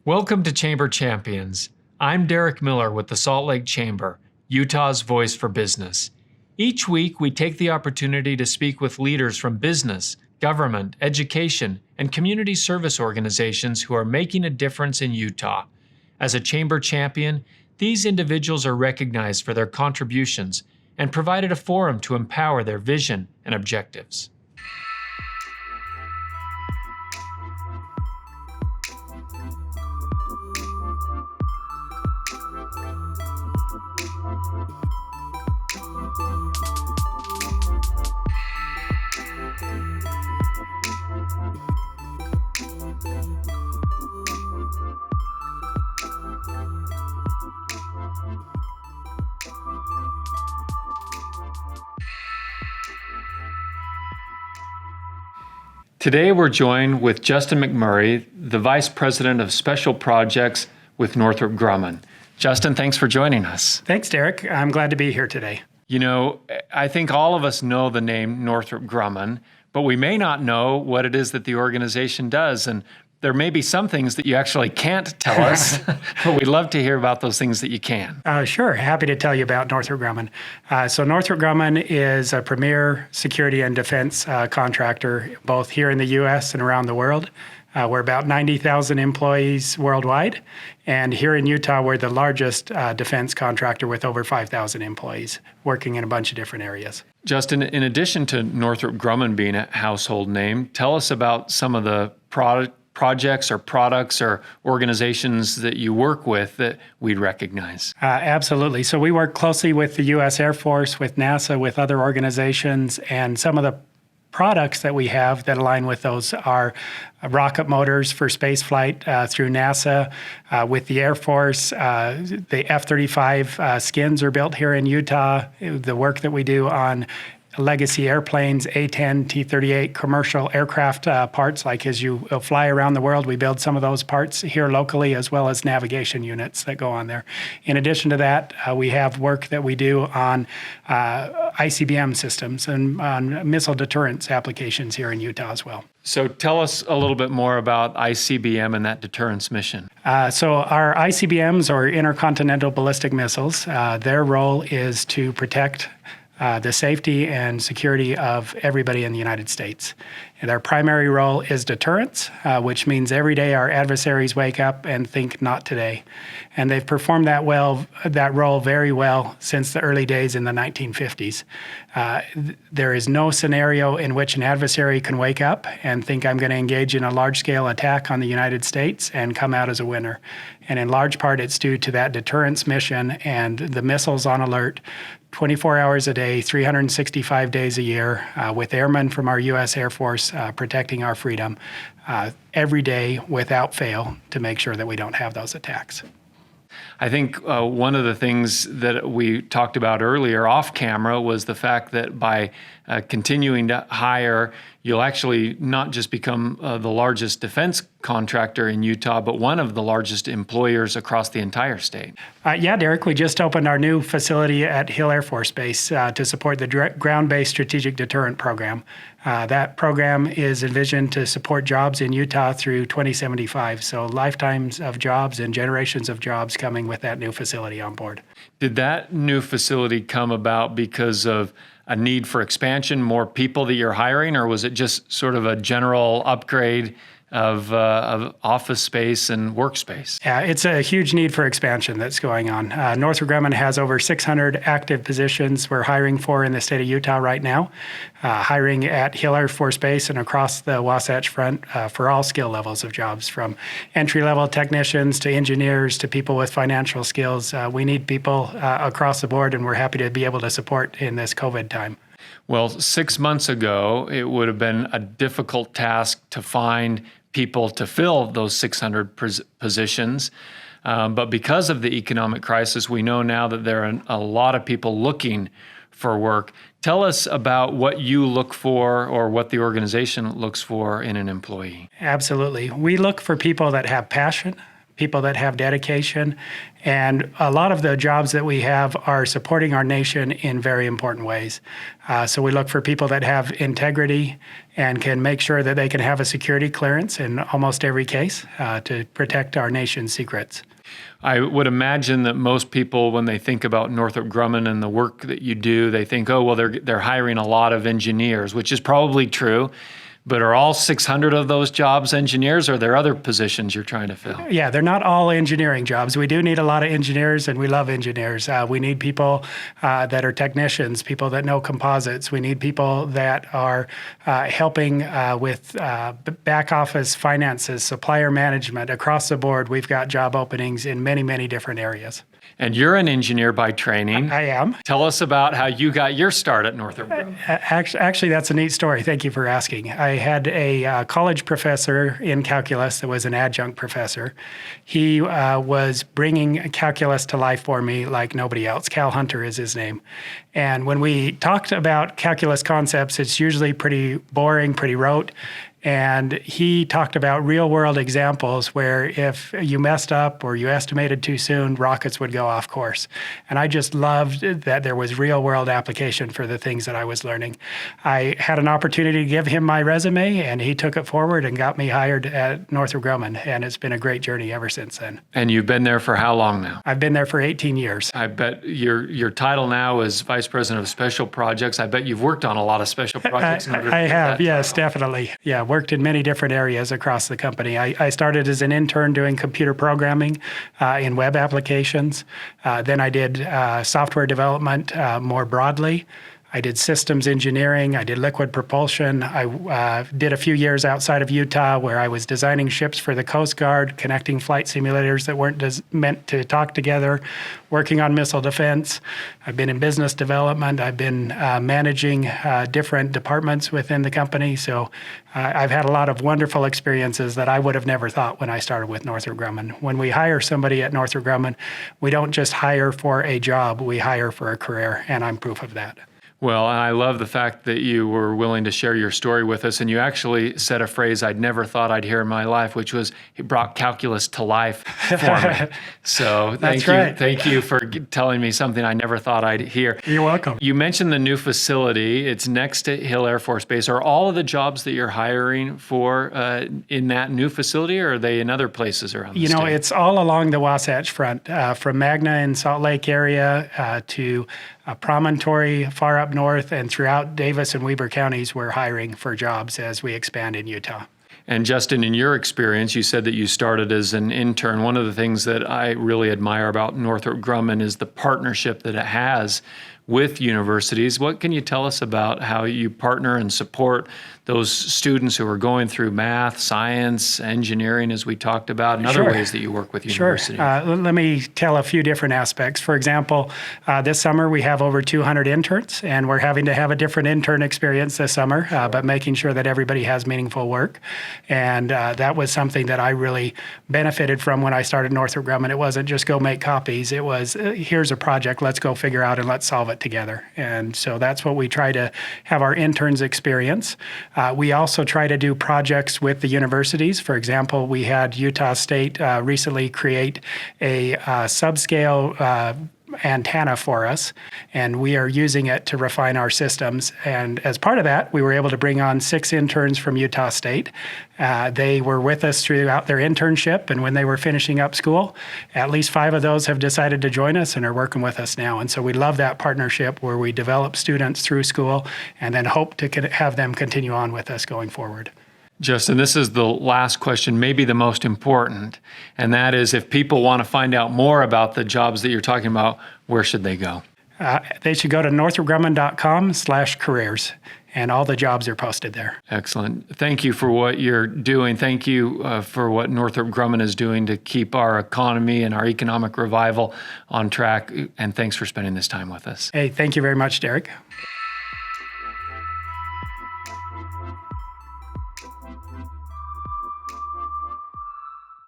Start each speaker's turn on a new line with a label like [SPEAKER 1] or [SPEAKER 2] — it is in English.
[SPEAKER 1] Welcome to Chamber Champions. I'm Derek Miller with the Salt Lake Chamber, Utah's voice for business. Each week, we take the opportunity to speak with leaders from business, government, education, and community service organizations who are making a difference in Utah. As a Chamber Champion, these individuals are recognized for their contributions and provided a forum to empower their vision and objectives. Today we're joined with Justin McMurray, the Vice President of Special Projects with Northrop Grumman. Justin, thanks for joining us.
[SPEAKER 2] Thanks, Derek. I'm glad to be here today.
[SPEAKER 1] You know, I think all of us know the name Northrop Grumman, but we may not know what it is that the organization does. And there may be some things that you actually can't tell us, but we'd love to hear about those things that you can.
[SPEAKER 2] Sure. Happy to tell you about Northrop Grumman. So Northrop Grumman is a premier security and defense contractor, both here in the U.S. and around the world. We're about 90,000 employees worldwide. And here in Utah, we're the largest defense contractor with over 5,000 employees working in a bunch of different areas.
[SPEAKER 1] Justin, in addition to Northrop Grumman being a household name, tell us about some of the projects or products or organizations that you work with that we'd recognize.
[SPEAKER 2] Absolutely. So we work closely with the U.S. Air Force, with NASA, with other organizations, and some of the products that we have that align with those are rocket motors for space flight through NASA. With the Air Force, the F-35 skins are built here in Utah. The work that we do on legacy airplanes, A-10, T-38 commercial aircraft parts, like as you fly around the world, we build some of those parts here locally, as well as navigation units that go on there. In addition to that, we have work that we do on ICBM systems and on missile deterrence applications here in Utah as well.
[SPEAKER 1] So tell us a little bit more about ICBM and that deterrence mission.
[SPEAKER 2] So our ICBMs, or intercontinental ballistic missiles, their role is to protect the safety and security of everybody in the United States. And their primary role is deterrence, which means every day our adversaries wake up and think, not today. And they've performed that role very well since the early days in the 1950s. There is no scenario in which an adversary can wake up and think, I'm going to engage in a large-scale attack on the United States and come out as a winner. And in large part, it's due to that deterrence mission and the missiles on alert 24 hours a day, 365 days a year, with airmen from our U.S. Air Force protecting our freedom every day without fail to make sure that we don't have those attacks.
[SPEAKER 1] I think one of the things that we talked about earlier off camera was the fact that by continuing to hire, you'll actually not just become the largest defense contractor in Utah, but one of the largest employers across the entire state.
[SPEAKER 2] Yeah, Derek, we just opened our new facility at Hill Air Force Base to support the ground-based strategic deterrent program. That program is envisioned to support jobs in Utah through 2075, so lifetimes of jobs and generations of jobs coming with that new facility on board.
[SPEAKER 1] Did that new facility come about because of a need for expansion, more people that you're hiring, or was it just sort of a general upgrade of office space and workspace?
[SPEAKER 2] Yeah, it's a huge need for expansion that's going on. Northrop Grumman has over 600 active positions we're hiring for in the state of Utah right now, hiring at Hill Air Force Base and across the Wasatch Front for all skill levels of jobs, from entry-level technicians to engineers to people with financial skills. We need people across the board, and we're happy to be able to support in this COVID time.
[SPEAKER 1] Well, 6 months ago, it would have been a difficult task to find people to fill those 600 positions. But because of the economic crisis, we know now that there are a lot of people looking for work. Tell us about what you look for or what the organization looks for in an employee.
[SPEAKER 2] Absolutely. We look for people that have passion, people that have dedication. And a lot of the jobs that we have are supporting our nation in very important ways. So we look for people that have integrity and can make sure that they can have a security clearance in almost every case to protect our nation's secrets.
[SPEAKER 1] I would imagine that most people, when they think about Northrop Grumman and the work that you do, they think, oh, well, they're hiring a lot of engineers, which is probably true. But are all 600 of those jobs engineers, or are there other positions you're trying to fill?
[SPEAKER 2] Yeah, they're not all engineering jobs. We do need a lot of engineers, and we love engineers. We need people that are technicians, people that know composites. We need people that are helping with back office finances, supplier management. Across the board, we've got job openings in many, many different areas.
[SPEAKER 1] And you're an engineer by training.
[SPEAKER 2] I am.
[SPEAKER 1] Tell us about how you got your start at Northrop Grumman.
[SPEAKER 2] Actually, that's a neat story. Thank you for asking. I had a college professor in calculus that was an adjunct professor. He was bringing calculus to life for me like nobody else. Cal Hunter is his name. And when we talked about calculus concepts, it's usually pretty boring, pretty rote. And he talked about real-world examples where if you messed up or you estimated too soon, rockets would go off course. And I just loved that there was real-world application for the things that I was learning. I had an opportunity to give him my resume, and he took it forward and got me hired at Northrop Grumman. And it's been a great journey ever since then.
[SPEAKER 1] And you've been there for how long now?
[SPEAKER 2] I've been there for 18 years.
[SPEAKER 1] I bet your title now is Vice President of Special Projects. I bet you've worked on a lot of special projects.
[SPEAKER 2] I have, yes, definitely. Yeah, worked in many different areas across the company. I started as an intern doing computer programming in web applications. Then I did software development more broadly. I did systems engineering. I did liquid propulsion. I did a few years outside of Utah where I was designing ships for the Coast Guard, connecting flight simulators that weren't meant to talk together, working on missile defense. I've been in business development. I've been managing different departments within the company. So I've had a lot of wonderful experiences that I would have never thought when I started with Northrop Grumman. When we hire somebody at Northrop Grumman, we don't just hire for a job, we hire for a career, and I'm proof of that.
[SPEAKER 1] Well, and I love the fact that you were willing to share your story with us, and you actually said a phrase I'd never thought I'd hear in my life, which was, it brought calculus to life for me. So thank you for telling me something I never thought I'd hear.
[SPEAKER 2] You're welcome.
[SPEAKER 1] You mentioned the new facility. It's next to Hill Air Force Base. Are all of the jobs that you're hiring for in that new facility, or are they in other places around the state?
[SPEAKER 2] It's all along the Wasatch Front, from Magna and Salt Lake area to Promontory far up north, and throughout Davis and Weber counties, we're hiring for jobs as we expand in Utah.
[SPEAKER 1] And Justin, in your experience, you said that you started as an intern. One of the things that I really admire about Northrop Grumman is the partnership that it has with universities. What can you tell us about how you partner and support those students who are going through math, science, engineering, as we talked about, and other ways that you work with universities?
[SPEAKER 2] Sure. Let me tell a few different aspects. For example, this summer we have over 200 interns, and we're having to have a different intern experience this summer, but making sure that everybody has meaningful work. And that was something that I really benefited from when I started Northrop Grumman. It wasn't just go make copies. It was, here's a project, let's go figure out and let's solve it together. And so that's what we try to have our interns experience. We also try to do projects with the universities. For example, we had Utah State recently create a subscale antenna for us, and we are using it to refine our systems. And as part of that, we were able to bring on 6 interns from Utah State. They were with us throughout their internship, and when they were finishing up school, at least 5 of those have decided to join us and are working with us now. And so we love that partnership where we develop students through school and then hope to have them continue on with us going forward.
[SPEAKER 1] Justin, this is the last question, maybe the most important, and that is, if people want to find out more about the jobs that you're talking about, where should they go?
[SPEAKER 2] They should go to northropgrumman.com/careers, and all the jobs are posted there.
[SPEAKER 1] Excellent. Thank you for what you're doing. Thank you for what Northrop Grumman is doing to keep our economy and our economic revival on track, and thanks for spending this time with us.
[SPEAKER 2] Hey, thank you very much, Derek.